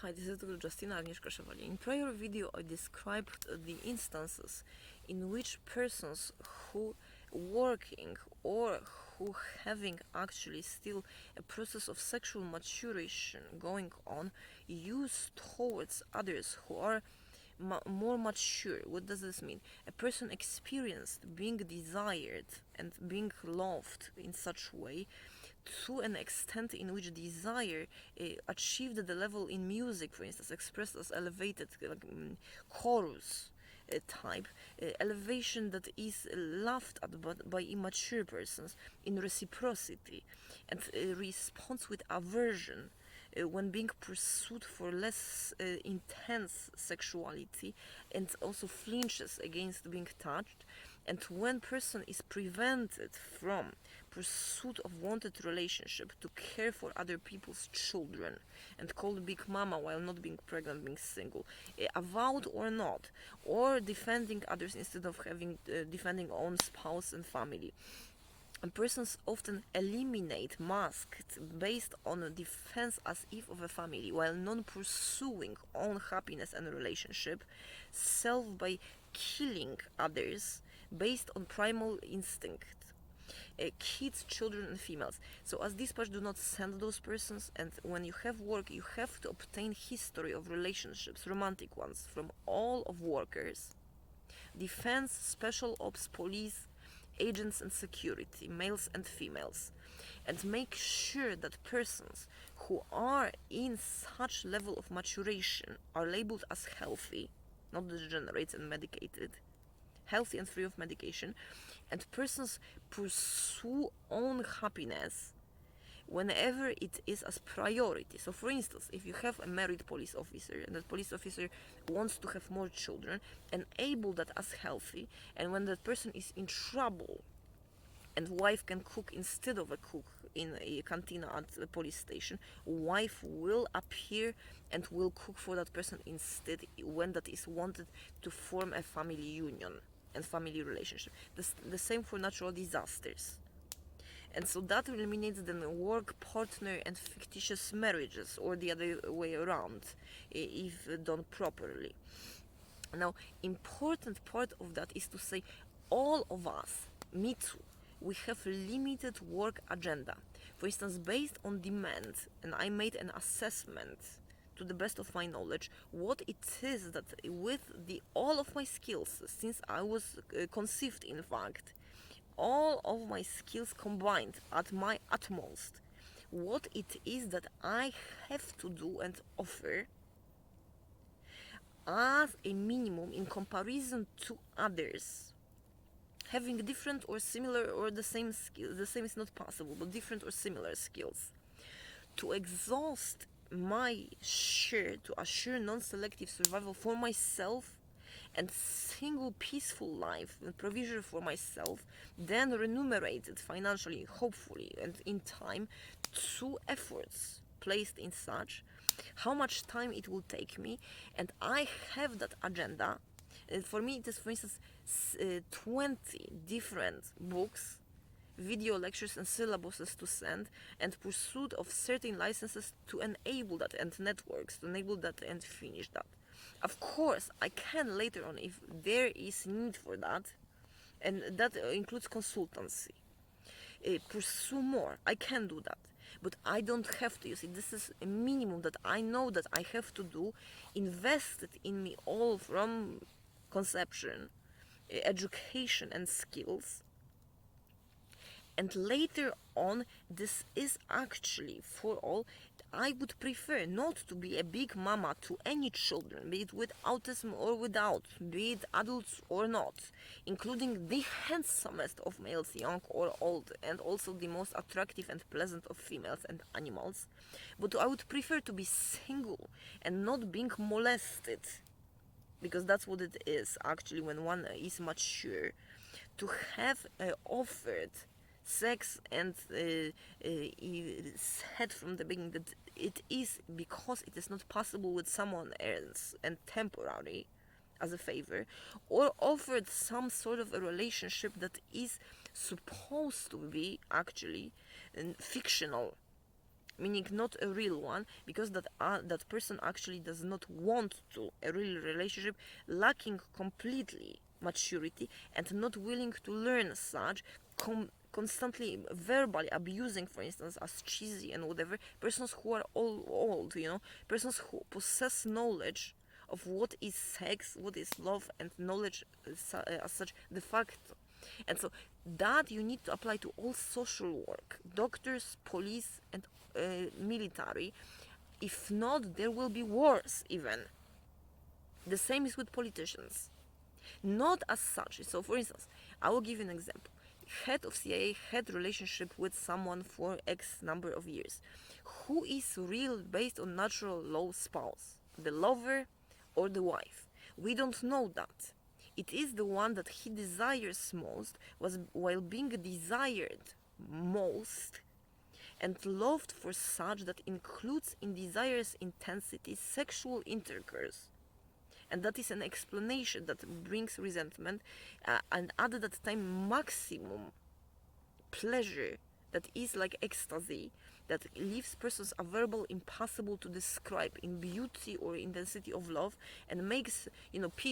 Hi, this is Dr. Justina Agnieszka Chevalier. In prior video, I described the instances in which persons who working or who having actually still a process of sexual maturation going on use towards others who are more mature. What does this mean? A person experienced being desired and being loved in such way to an extent in which desire achieved the level in music, for instance, expressed as elevated chorus type, elevation that is laughed at by immature persons in reciprocity, and responds with aversion when being pursued for less intense sexuality, and also flinches against being touched. And when person is prevented from pursuit of wanted relationship to care for other people's children and called big mama while not being pregnant, being single, avowed or not, or defending others instead of having defending own spouse and family. And persons often eliminate masked based on a defense as if of a family while non-pursuing own happiness and relationship, self by killing others based on primal instinct. Kids, children, and females. So, as dispatch do not send those persons, and when you have work, you have to obtain history of relationships, romantic ones, from all of workers, defense, special ops, police, agents, and security, males and females, and make sure that persons who are in such level of maturation are labeled as healthy, not degenerate and medicated, healthy and free of medication, and persons pursue own happiness whenever it is as priority. So, for instance, if you have a married police officer and that police officer wants to have more children, enable that as healthy, and when that person is in trouble and wife can cook instead of a cook in a cantina at the police station, wife will appear and will cook for that person instead when that is wanted to form a family union and family relationship. The same for natural disasters. And so that eliminates the work partner and fictitious marriages, or the other way around, if done properly. Now, important part of that is to say all of us, me too, we have limited work agenda. For instance, based on demand, and I made an assessment to the best of my knowledge what it is that with all of my skills since I was conceived, in fact, all of my skills combined at my utmost, what it is that I have to do and offer as a minimum in comparison to others having different or similar or the same skills. The same is not possible, but different or similar skills, to exhaust my share to assure non-selective survival for myself and single peaceful life and provision for myself, then remunerated financially, hopefully, and in time, through efforts placed in such, how much time it will take me, and I have that agenda. For me, it is, for instance, 20 different books, video lectures, and syllabuses to send, and pursuit of certain licenses to enable that, and networks to enable that and finish that. Of course, I can later on, if there is need for that, and that includes consultancy, pursue more. I can do that, but I don't have to use it. This is a minimum that I know that I have to do, invested in me all from conception, education, and skills. And later on, this is actually for all. I would prefer not to be a big mama to any children, be it with autism or without, be it adults or not, including the handsomest of males, young or old, and also the most attractive and pleasant of females and animals. But I would prefer to be single and not being molested, because that's what it is actually when one is mature, to have offered sex and said from the beginning that it is because it is not possible with someone else and temporary as a favor, or offered some sort of a relationship that is supposed to be actually fictional meaning not a real one, because that person actually does not want to a real relationship, lacking completely maturity and not willing to learn such, constantly verbally abusing, for instance, as cheesy and whatever, persons who are all old, persons who possess knowledge of what is sex, what is love, and knowledge as such de facto. And so that you need to apply to all social work, doctors, police, and military. If not, there will be wars even. The same is with politicians. Not as such. So, for instance, I will give you an example. Head of CIA had relationship with someone for X number of years. Who is real based on natural law spouse? The lover or the wife? We don't know that. It is the one that he desires most, was while being desired most and loved for such that includes in desires intensity sexual intercourse. And that is an explanation that brings resentment, and at that time maximum pleasure that is like ecstasy, that leaves persons a verbal impossible to describe in beauty or intensity of love, and makes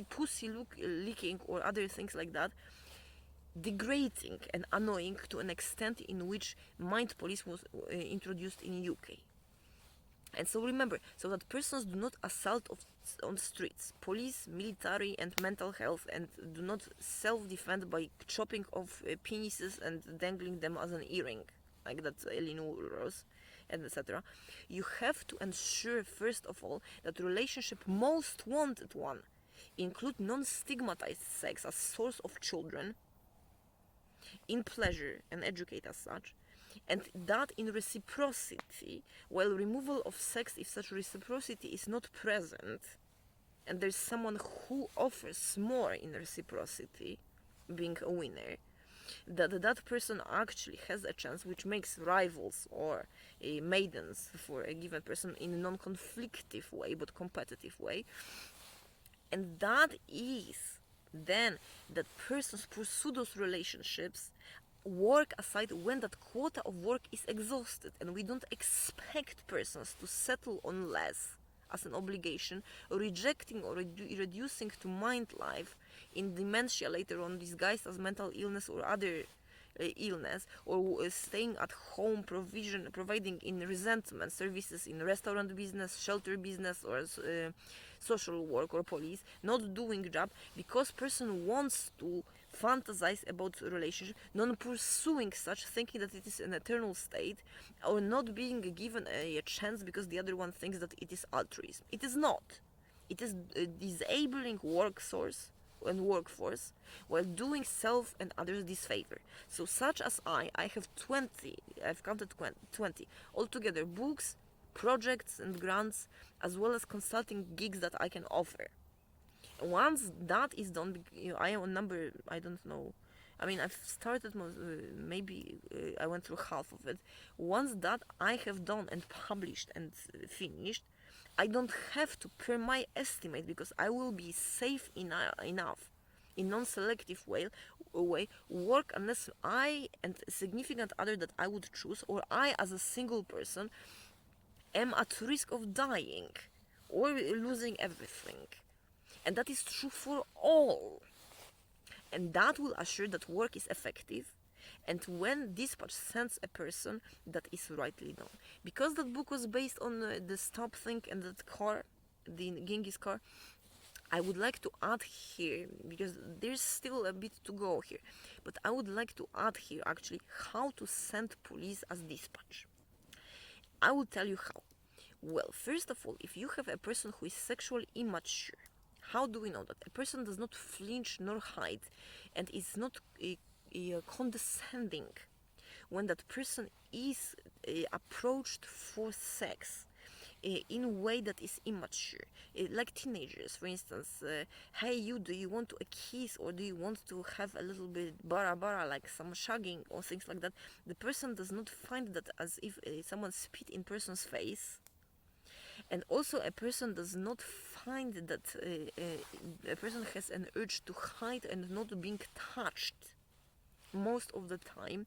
pussy licking or other things like that degrading and annoying to an extent in which mind police was introduced in UK. And so remember, so that persons do not assault on streets, police, military, and mental health, and do not self-defend by chopping off penises and dangling them as an earring, like that Elinor Rose, and etc. You have to ensure, first of all, that relationship most wanted one include non-stigmatized sex as source of children, in pleasure and educate as such, and that in reciprocity, while removal of sex if such reciprocity is not present, and there's someone who offers more in reciprocity, being a winner, that person actually has a chance, which makes rivals or maidens for a given person in a non-conflictive way but competitive way. And that is then that persons pursue those relationships, work aside when that quota of work is exhausted, and we don't expect persons to settle on less as an obligation, rejecting or reducing to mind life in dementia later on, disguised as mental illness or other illness, or staying at home, providing in resentment services in restaurant business, shelter business, or social work or police, not doing job because person wants to fantasize about relationship, not pursuing such, thinking that it is an eternal state, or not being given a chance because the other one thinks that it is altruism. It is not. It is a disabling work source and workforce while doing self and others disfavor. So such as I have 20, I've counted 20 altogether, books, projects and grants, as well as consulting gigs that I can offer. Once that is done, I am on number, I don't know, I mean, I've started, maybe I went through half of it. Once that I have done and published and finished, I don't have to, per my estimate, because I will be safe enough in non-selective way, work unless I and a significant other that I would choose, or I as a single person, am at risk of dying or losing everything. And that is true for all. And that will assure that work is effective, and when dispatch sends a person, that is rightly done. Because that book was based on the stop thing and that car, the Genghis car, I would like to add here, because there's still a bit to go here, but I would like to add here actually how to send police as dispatch. I will tell you how. Well, first of all, if you have a person who is sexually immature, how do we know that? A person does not flinch nor hide and is not condescending when that person is approached for sex in a way that is immature, like teenagers, for instance. Hey, you, do you want a kiss, or do you want to have a little bit bara, like some shagging or things like that? The person does not find that as if someone spit in person's face. And also a person does not find that a person has an urge to hide and not being touched most of the time,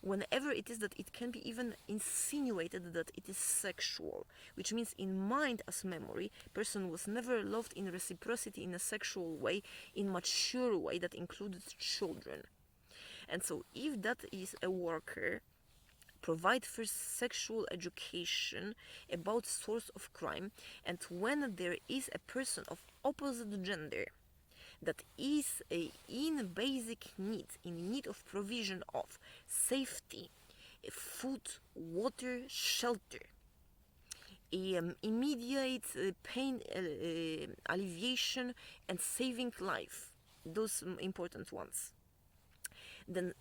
whenever it is that it can be even insinuated that it is sexual, which means in mind as memory, person was never loved in reciprocity in a sexual way, in mature way that included children. And so if that is a worker, provide first sexual education about source of crime, and when there is a person of opposite gender that is in basic needs, in need of provision of safety, food, water, shelter, immediate pain alleviation, and saving life, those important ones, then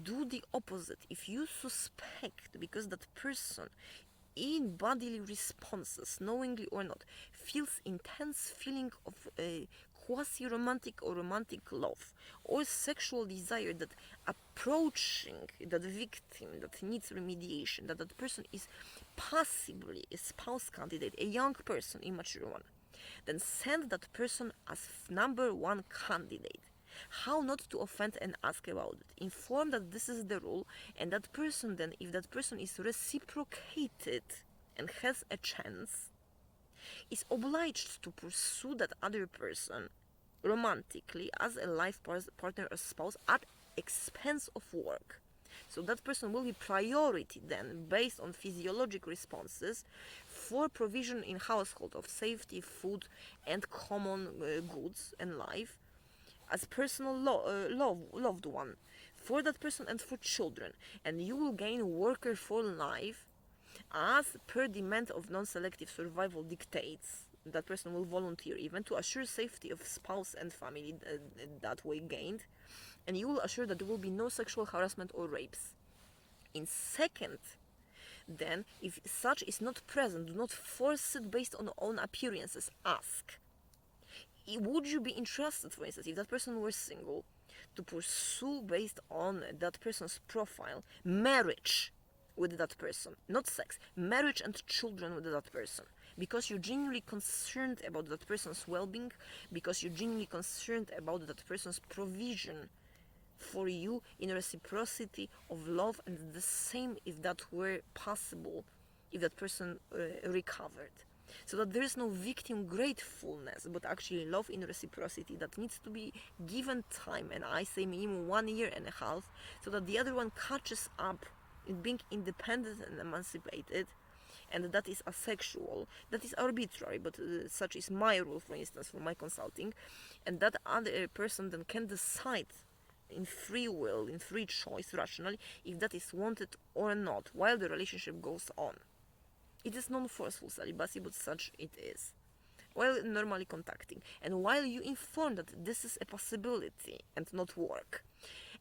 do the opposite. If you suspect, because that person in bodily responses, knowingly or not, feels intense feeling of quasi-romantic or romantic love or sexual desire, that approaching that victim that needs remediation, that person is possibly a spouse candidate, a young person, immature one, then send that person as number one candidate. How not to offend and ask about it. Inform that this is the rule, and that person then, if that person is reciprocated and has a chance, is obliged to pursue that other person romantically as a life partner or spouse at expense of work. So that person will be priority then, based on physiologic responses, for provision in household of safety, food, and common goods and life, as personal loved one for that person and for children. And you will gain worker for life as per demand of non-selective survival dictates. That person will volunteer even to assure safety of spouse and family that way gained, and you will assure that there will be no sexual harassment or rapes. In second, then, if such is not present, do not force it based on own appearances. Ask, would you be interested, for instance, if that person were single, to pursue based on that person's profile marriage with that person, not sex, marriage and children with that person, because you're genuinely concerned about that person's well-being, because you're genuinely concerned about that person's provision for you in reciprocity of love, and the same if that were possible, if that person recovered. So that there is no victim gratefulness, but actually love in reciprocity that needs to be given time, and I say minimum 1.5 years, so that the other one catches up in being independent and emancipated, and that is asexual. That is arbitrary, but such is my rule, for instance, for my consulting, and that other person then can decide in free will, in free choice, rationally, if that is wanted or not, while the relationship goes on. It is non-forceful celibacy, but such it is, while normally contacting, and while you inform that this is a possibility and not work.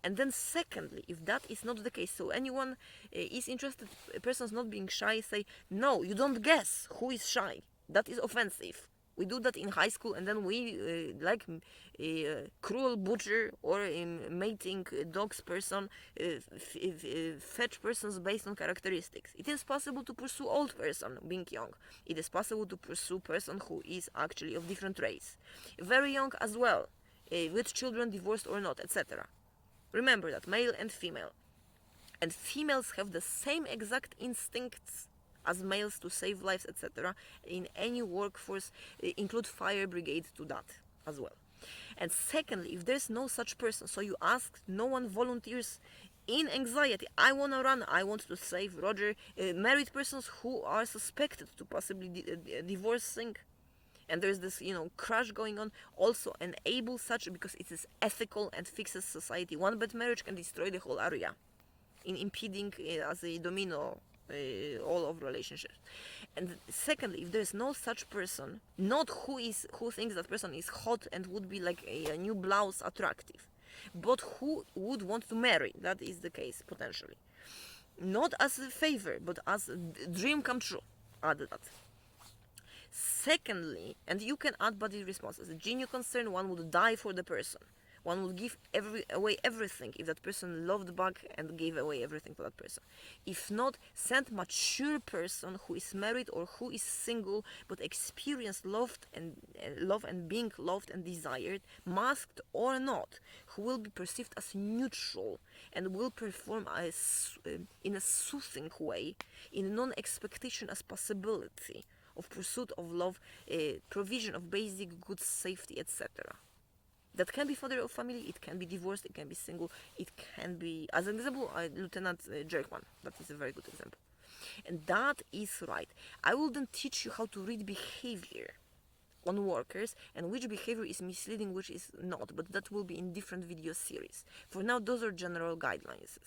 And then secondly, if that is not the case, so anyone is interested, a person is not being shy, say, no, you don't guess who is shy. That is offensive. We do that in high school, and then we like cruel butcher or mating dogs person, fetch persons based on characteristics. It is possible to pursue old person being young. It is possible to pursue person who is actually of different race, very young as well, with children, divorced or not, etc. Remember that, male and female. And females have the same exact instincts as males to save lives, etc. in any workforce, include fire brigade to that as well. And secondly, if there's no such person, so you ask, no one volunteers in anxiety, I want to run, I want to save Roger, married persons who are suspected to possibly divorcing, and there's this crush going on, also enable such, because it is ethical and fixes society. One bad marriage can destroy the whole area in impeding as a domino all of relationships. And secondly, if there's no such person, not who thinks that person is hot and would be like a new blouse attractive, but who would want to marry, that is the case potentially, not as a favor but as a dream come true, add that. Secondly, and you can add body responses, genuine concern, one would die for the person, One would give away everything if that person loved back and gave away everything for that person. If not, send mature person who is married or who is single but experienced love and being loved and desired, masked or not, who will be perceived as neutral and will perform in a soothing way, in non-expectation as possibility of pursuit of love, provision of basic goods, safety, etc. That can be father of family, it can be divorced, it can be single, it can be, as an example, Lieutenant Jerkman. That is a very good example. And that is right. I will then teach you how to read behavior on workers and which behavior is misleading, which is not, but that will be in different video series. For now, those are general guidelines.